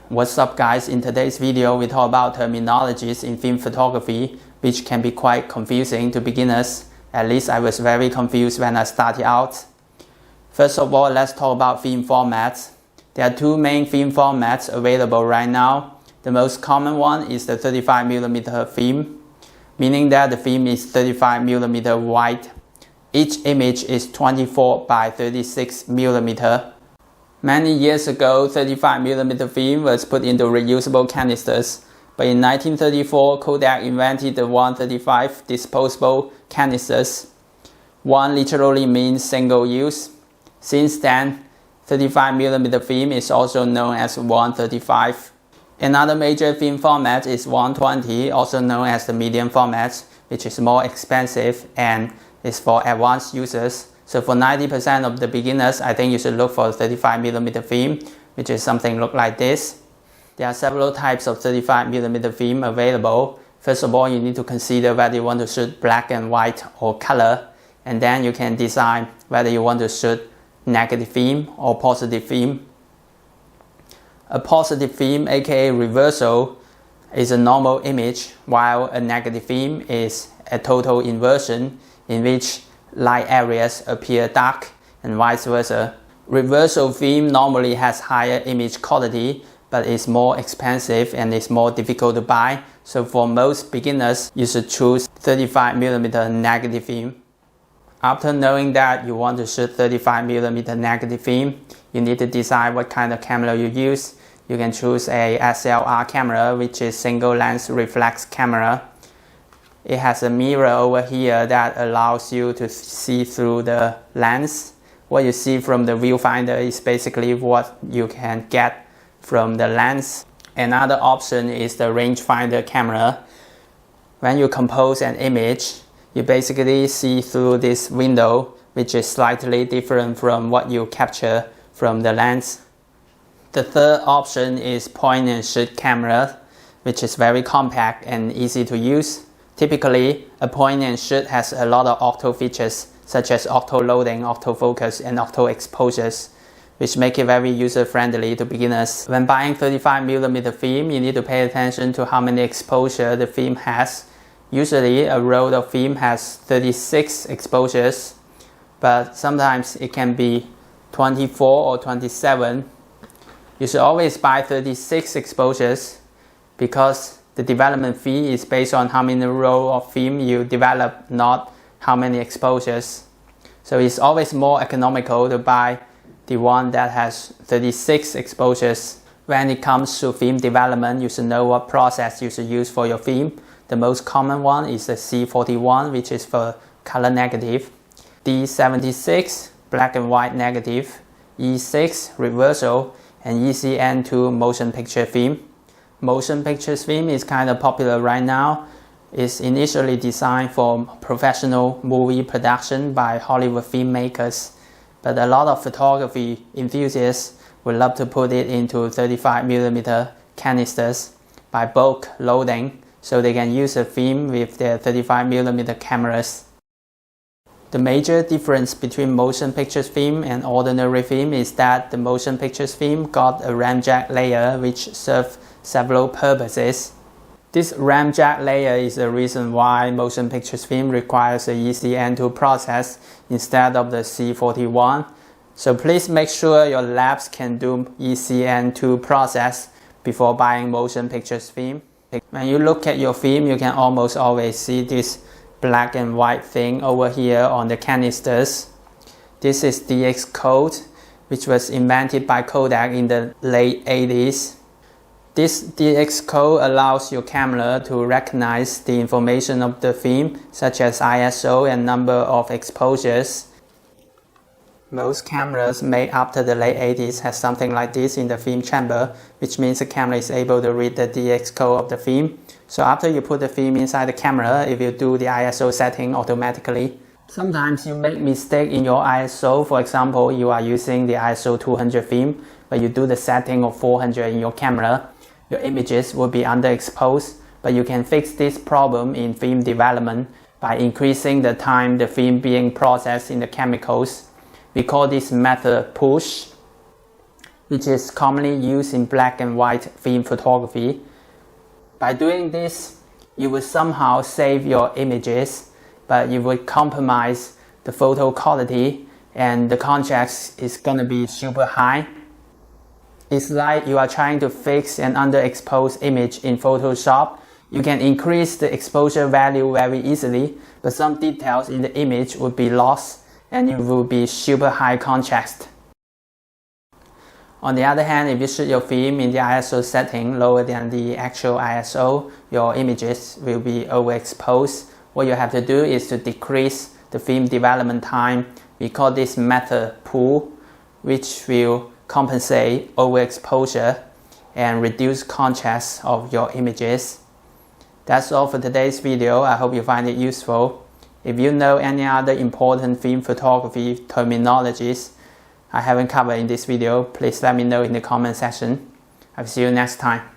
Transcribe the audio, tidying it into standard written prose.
What's up guys, in today's video we talk about terminologies in film photography which can be quite confusing to beginners. At least I was very confused when I started out. First of all, let's talk about film formats. There are two main film formats available right now. The most common one is the 35mm film, meaning that the film is 35mm wide. Each image is 24 by 36mm. Many years ago, 35mm film was put into reusable canisters, but in 1934, Kodak invented the 135 disposable canisters. One literally means single use. Since then, 35mm film is also known as 135. Another major film format is 120, also known as the medium format, which is more expensive and is for advanced users. So for 90% of the beginners, I think you should look for 35mm film, which is something look like this. There are several types of 35mm film available. First of all, you need to consider whether you want to shoot black and white or color, and then you can decide whether you want to shoot negative film or positive film. A positive film, aka reversal, is a normal image, while a negative film is a total inversion in which light areas appear dark and vice versa. Reversal film normally has higher image quality but is more expensive and is more difficult to buy. So for most beginners, you should choose 35mm negative film. After knowing that you want to shoot 35mm negative film, you need to decide what kind of camera you use. You can choose a SLR camera, which is single lens reflex camera. It has a mirror over here that allows you to see through the lens. What you see from the viewfinder is basically what you can get from the lens. Another option is the Rangefinder camera. When you compose an image, you basically see through this window, which is slightly different from what you capture from the lens. The third option is point and shoot camera, which is very compact and easy to use. Typically, a point and shoot has a lot of auto features such as auto loading, auto focus, and auto exposures, which make it very user-friendly to beginners. When buying 35mm film, you need to pay attention to how many exposure the film has. Usually, a roll of film has 36 exposures, but sometimes it can be 24 or 27. You should always buy 36 exposures because the development fee is based on how many rolls of film you develop, not how many exposures. So it's always more economical to buy the one that has 36 exposures. When it comes to film development, you should know what process you should use for your film. The most common one is the C41, which is for color negative, D-76 black and white negative, E6 reversal, and ECN2 motion picture film. Motion picture film is kind of popular right now. It's initially designed for professional movie production by Hollywood filmmakers, but a lot of photography enthusiasts would love to put it into 35mm canisters by bulk loading so they can use the film with their 35mm cameras. The major difference between motion picture film and ordinary film is that the motion picture film got a remjet layer which serves several purposes. This remjet layer is the reason why motion picture film requires a ECN2 process instead of the C41. So please make sure your labs can do ECN2 process before buying motion picture film. When you look at your film, you can almost always see this black and white thing over here on the canisters. This is DX code, which was invented by Kodak in the late 80s. This DX code allows your camera to recognize the information of the film, such as ISO and number of exposures. Most cameras made after the late 80s have something like this in the film chamber, which means the camera is able to read the DX code of the film. So after you put the film inside the camera, it will do the ISO setting automatically. Sometimes you make mistake in your ISO. For example, you are using the ISO 200 film, but you do the setting of 400 in your camera. Your images will be underexposed, but you can fix this problem in film development by increasing the time the film being processed in the chemicals. We call this method push. which is commonly used in black and white film photography. By doing this, you will somehow save your images, but you will compromise the photo quality and the contrast is gonna be super high. It's like you are trying to fix an underexposed image in Photoshop. You can increase the exposure value very easily, but some details in the image would be lost and it will be super high contrast. On the other hand, if you shoot your film in the ISO setting lower than the actual ISO, your images will be overexposed. What you have to do is to decrease the film development time. We call this method pool, which will compensate overexposure and reduce contrast of your images. That's all for today's video. I hope you find it useful. If you know any other important film photography terminologies I haven't covered in this video, please let me know in the comment section. I'll see you next time.